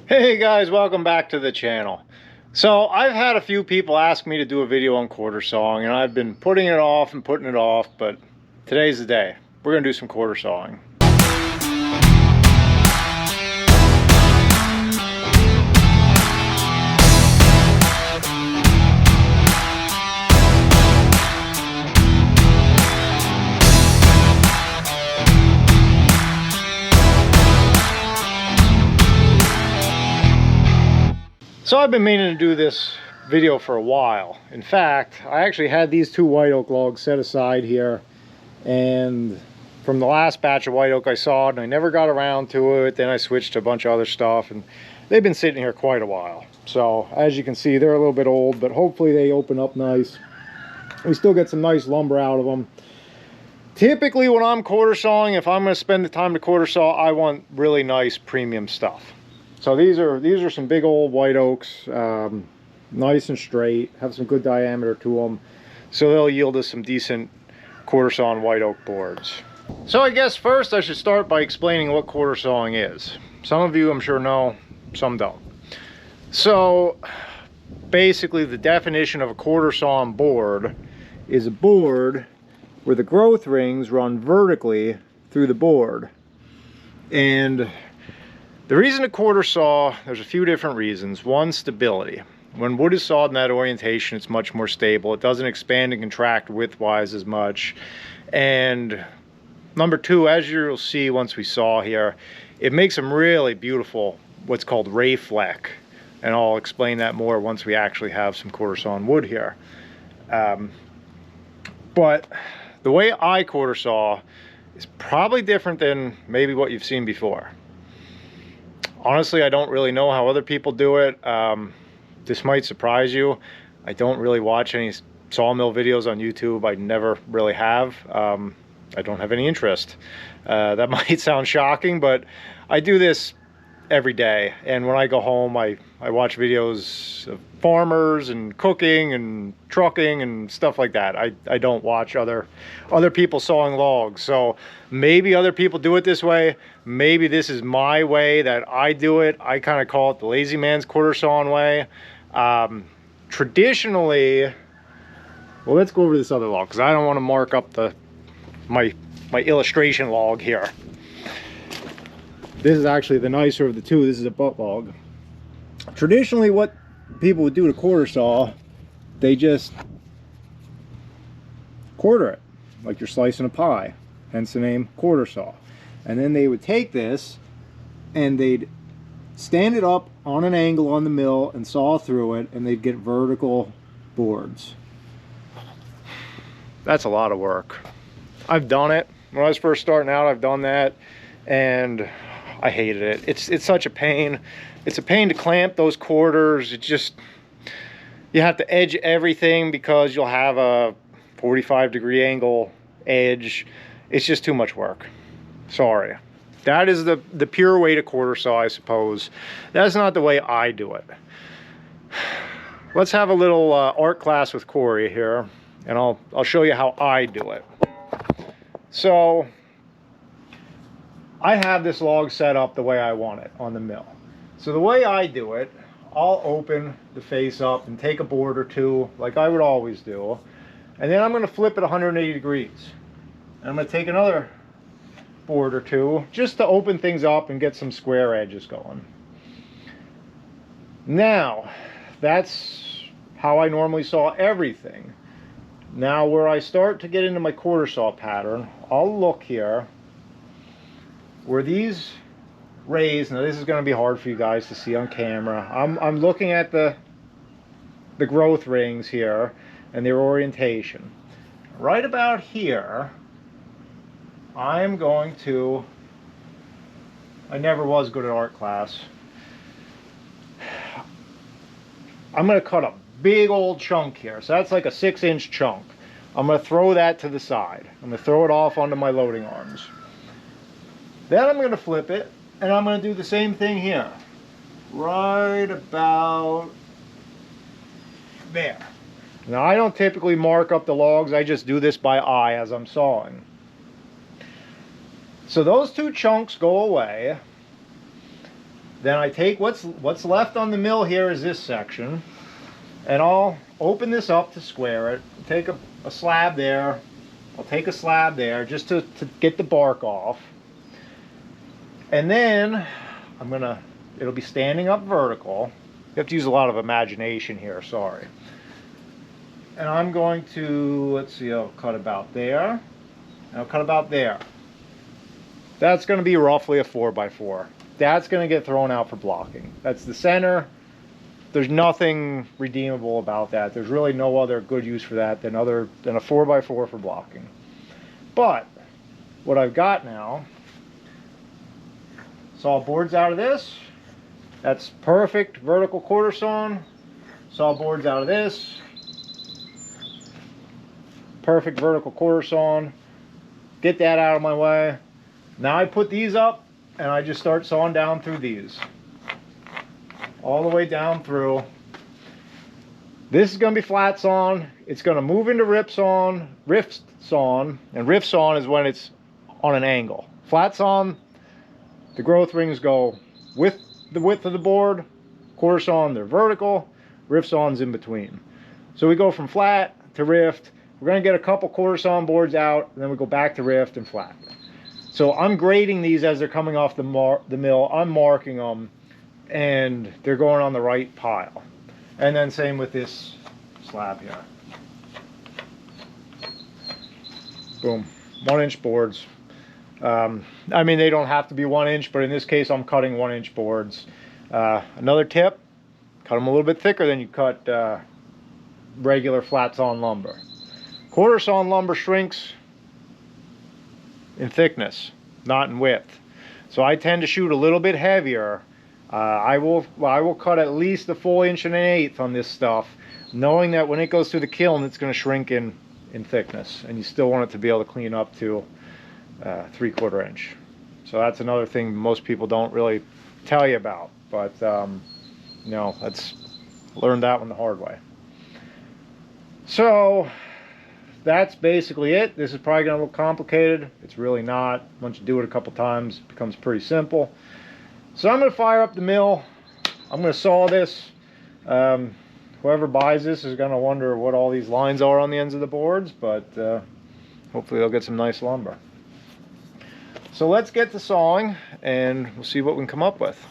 Hey guys, welcome back to the channel. So I've had a few people ask me to do a video on quarter sawing, and I've been putting it off and putting it off, but today's the day. We're gonna do some quarter sawing. So I've been meaning to do this video for a while. In fact, I actually had these two white oak logs set aside here, and from the last batch of white oak I sawed, and I never got around to it. Then I switched to a bunch of other stuff, and they've been sitting here quite a while. So as you can see, they're a little bit old, but hopefully they open up nice. We still get some nice lumber out of them. Typically when I'm quarter sawing, if I'm going to spend the time to quarter saw, I want really nice premium stuff. So these are some big old white oaks, nice and straight, have some good diameter to them, so they'll yield us some decent quarter sawn white oak boards. So I guess first I should start by explaining what quarter sawing is. Some of you I'm sure know, some don't. So basically the definition of a quarter sawn board is a board where the growth rings run vertically through the board. And the reason to quarter saw, there's a few different reasons. One, stability. When wood is sawed in that orientation, it's much more stable. It doesn't expand and contract widthwise as much. And number two, as you'll see once we saw here, it makes them really beautiful, what's called ray fleck. And I'll explain that more once we actually have some quarter sawn wood here. But the way I quarter saw is probably different than maybe what you've seen before. Honestly, I don't really know how other people do it. This might surprise you. I don't really watch any sawmill videos on YouTube. I never really have. I don't have any interest. That might sound shocking, but I do this every day. And when I go home, I watch videos of farmers and cooking and trucking and stuff like that. I don't watch other people sawing logs. So maybe other people do it this way. Maybe this is my way that I do it. I kind of call it the lazy man's quarter sawing way. Traditionally, well, let's go over this other log because I don't want to mark up my illustration log here. This is actually the nicer of the two. This is a butt log. Traditionally, what people would do to quarter saw, they just quarter it like you're slicing a pie, hence the name quarter saw. And then they would take this and they'd stand it up on an angle on the mill and saw through it, and they'd get vertical boards. That's a lot of work. I've done it when I was first starting out. I've done that, and I hated it. It's such a pain. It's a pain to clamp those quarters. It just, you have to edge everything because you'll have a 45-degree angle edge. It's just too much work. Sorry. That is the pure way to quarter saw, I suppose. That's not the way I do it. Let's have a little art class with Corey here, and I'll show you how I do it. So I have this log set up the way I want it on the mill. So the way I do it, I'll open the face up and take a board or two like I would always do. And then I'm going to flip it 180 degrees. And I'm going to take another board or two just to open things up and get some square edges going. Now, that's how I normally saw everything. Now where I start to get into my quarter saw pattern, I'll look here where these rays, now this is going to be hard for you guys to see on camera. I'm looking at the growth rings here and their orientation. Right about here, I'm going to, I never was good at art class. I'm going to cut a big old chunk here. So that's like a 6-inch chunk. I'm going to throw that to the side. I'm going to throw it off onto my loading arms. Then I'm going to flip it, and I'm going to do the same thing here. Right about there. Now I don't typically mark up the logs. I just do this by eye as I'm sawing. So those two chunks go away. Then I take what's left on the mill here is this section, and I'll open this up to square it. Take a slab there. I'll take a slab there just to get the bark off. And then it'll be standing up vertical. You have to use a lot of imagination here, sorry. And I'm going to, let's see, I'll cut about there. And I'll cut about there. That's going to be roughly a 4x4. That's going to get thrown out for blocking. That's the center. There's nothing redeemable about that. There's really no other good use for that than a 4x4 for blocking. But what I've got now, saw boards out of this. That's perfect vertical quarter sawn. Saw boards out of this. Perfect vertical quarter sawn. Get that out of my way. Now I put these up and I just start sawing down through these. All the way down through. This is going to be flat sawn. It's going to move into rift sawn. And rift sawn is when it's on an angle. Flat sawn, the growth rings go with the width of the board. Quarter sawn, they're vertical. Rift sawn's in between. So we go from flat to rift. We're going to get a couple quarter sawn boards out, and then we go back to rift and flat. So I'm grading these as they're coming off the mill. I'm marking them, and they're going on the right pile. And then same with this slab here. Boom, 1-inch boards. I mean, they don't have to be 1 inch, but in this case, I'm cutting 1-inch boards. Another tip, cut them a little bit thicker than you cut regular flat sawn lumber. Quarter sawn lumber shrinks in thickness, not in width. So I tend to shoot a little bit heavier. I will cut at least a full 1.1 inch on this stuff, knowing that when it goes through the kiln, it's going to shrink in thickness, and you still want it to be able to clean up to 3/4 inch. So that's another thing most people don't really tell you about, but you know, learned that one the hard way. So that's basically it. This is probably going to look complicated. It's really not. Once you do it a couple times, it becomes pretty simple. So I'm going to fire up the mill. I'm going to saw this. Whoever buys this is going to wonder what all these lines are on the ends of the boards, but hopefully they'll get some nice lumber. So let's get to sawing, and we'll see what we can come up with.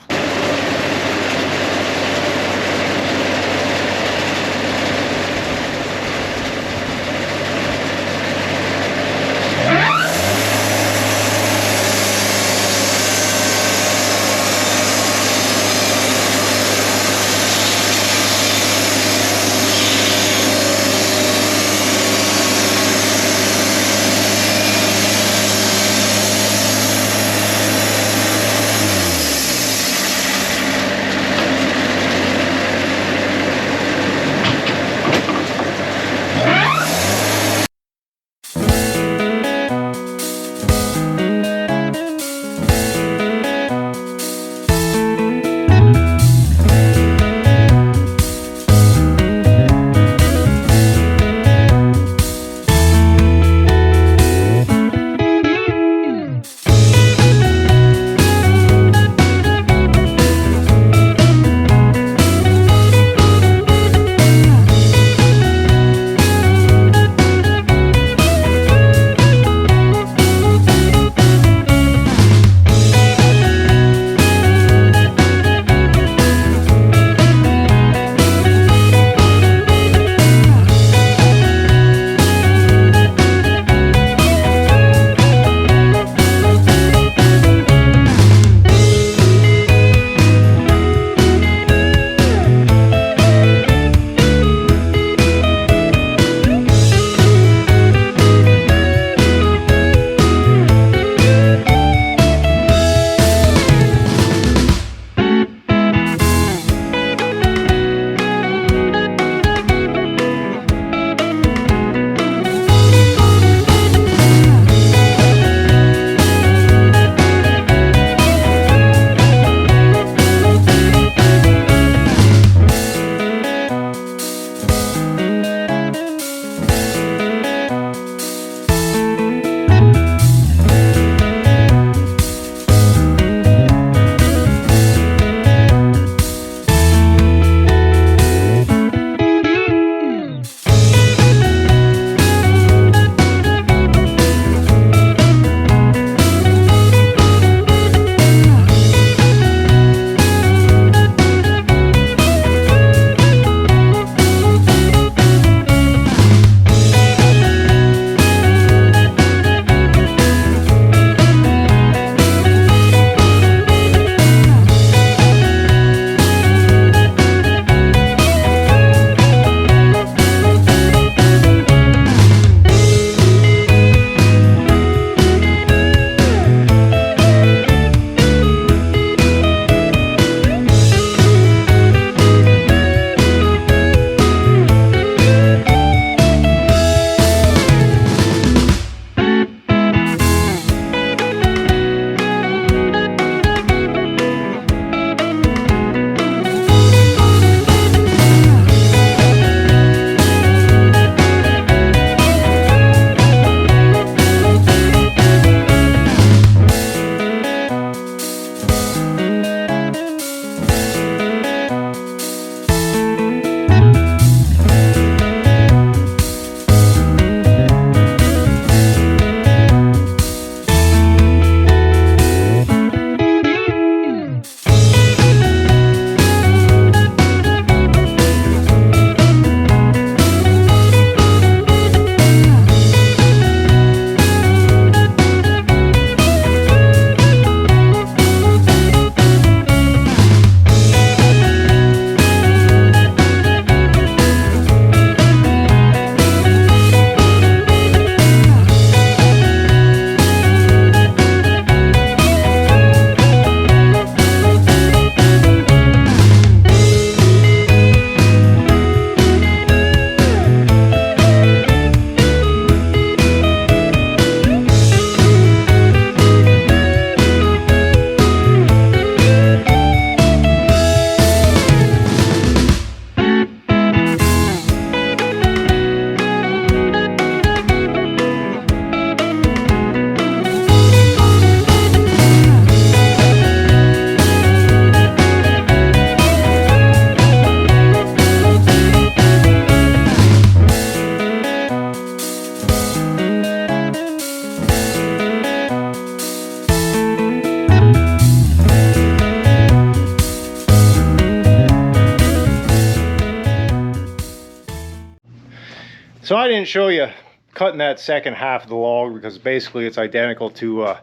So I didn't show you cutting that second half of the log because basically it's identical to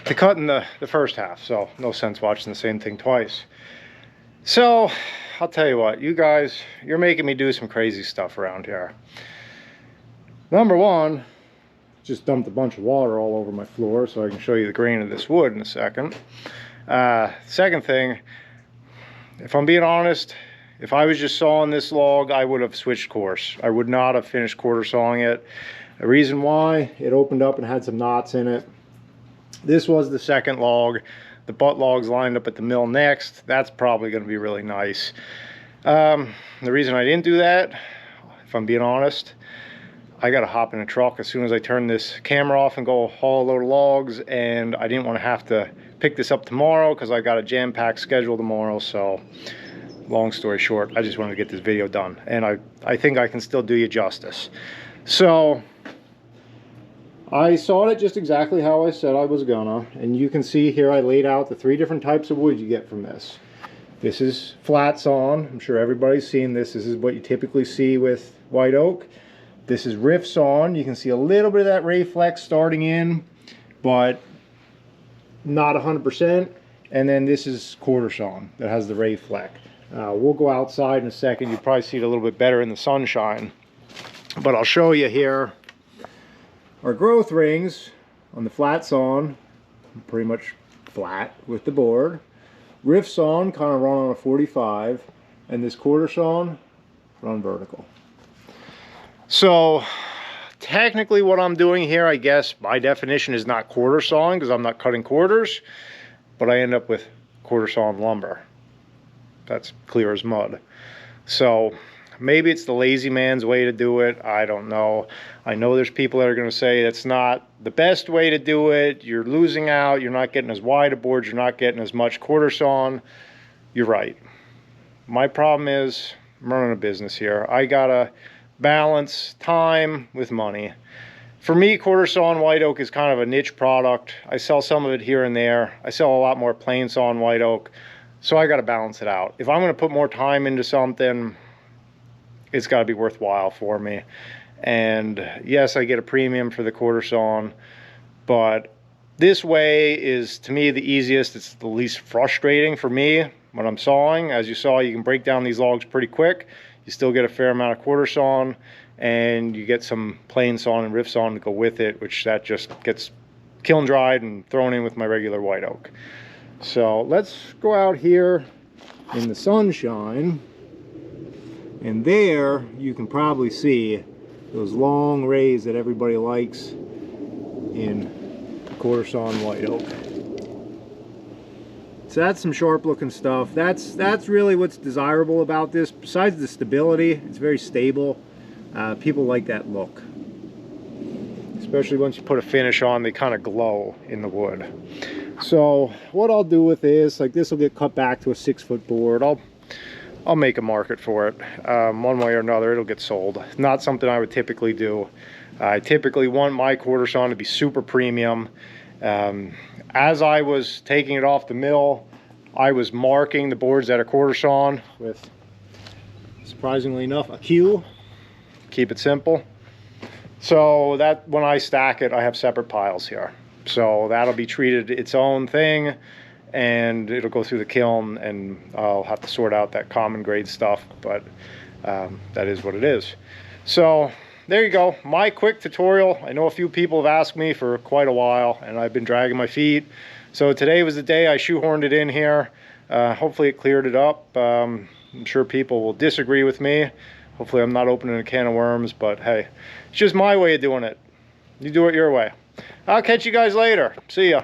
cutting the first half. So no sense watching the same thing twice. So I'll tell you what, you guys, you're making me do some crazy stuff around here. Number one, just dumped a bunch of water all over my floor so I can show you the grain of this wood in a second. Second thing, if I'm being honest, if I was just sawing this log, I would have switched course. I would not have finished quarter sawing it. The reason why, it opened up and had some knots in it. This was the second log. The butt log's lined up at the mill next. That's probably going to be really nice. The reason I didn't do that, if I'm being honest, I got to hop in a truck as soon as I turn this camera off and go haul a load of logs, and I didn't want to have to pick this up tomorrow because I got a jam-packed schedule tomorrow. So long story short, I just wanted to get this video done, and I think I can still do you justice. So I sawed it just exactly how I said I was gonna, and you can see here I laid out the 3 different types of wood you get from this. This is flat sawn. I'm sure everybody's seen this. This is what you typically see with white oak. This is rift sawn. You can see a little bit of that ray flex starting in, but not 100%. And then this is quarter sawn that has the ray fleck. We'll go outside in a second. You'll probably see it a little bit better in the sunshine. But I'll show you here our growth rings on the flat sawn, pretty much flat with the board. Rift sawn kind of run on a 45, and this quarter sawn run vertical. So technically what I'm doing here, I guess by definition, is not quarter sawing because I'm not cutting quarters, but I end up with quarter sawn lumber. That's clear as mud. So maybe it's the lazy man's way to do it. I don't know. I know there's people that are going to say that's not the best way to do it. You're losing out. You're not getting as wide a board. You're not getting as much quarter sawn. You're right. My problem is I'm running a business here. I gotta balance time with money. For me, quarter sawn white oak is kind of a niche product. I sell some of it here and there. I sell a lot more plain sawn white oak. So I got to balance it out. If I'm going to put more time into something, it's got to be worthwhile for me. And yes, I get a premium for the quarter sawn, but this way is, to me, the easiest. It's the least frustrating for me when I'm sawing. As you saw, you can break down these logs pretty quick. You still get a fair amount of quarter sawn, and you get some plain sawn and rift sawn to go with it, which that just gets kiln dried and thrown in with my regular white oak. So let's go out here in the sunshine, and there you can probably see those long rays that everybody likes in quarter sawn white oak. So that's some sharp looking stuff. That's really what's desirable about this. Besides the stability, it's very stable. People like that look. Especially once you put a finish on, they kind of glow in the wood. So what I'll do with this, like this will get cut back to a 6-foot board. I'll make a market for it. One way or another, it'll get sold. Not something I would typically do. I typically want my quarter sawn to be super premium. As I was taking it off the mill, I was marking the boards that are quarter sawn with, surprisingly enough, a Q. Keep it simple. So that when I stack it, I have separate piles here. So that'll be treated its own thing, and it'll go through the kiln, and I'll have to sort out that common grade stuff, but that is what it is. So there you go, my quick tutorial. I know a few people have asked me for quite a while, and I've been dragging my feet. So today was the day I shoehorned it in here. Hopefully it cleared it up. I'm sure people will disagree with me. Hopefully I'm not opening a can of worms, but hey, it's just my way of doing it. You do it your way. I'll catch you guys later. See ya.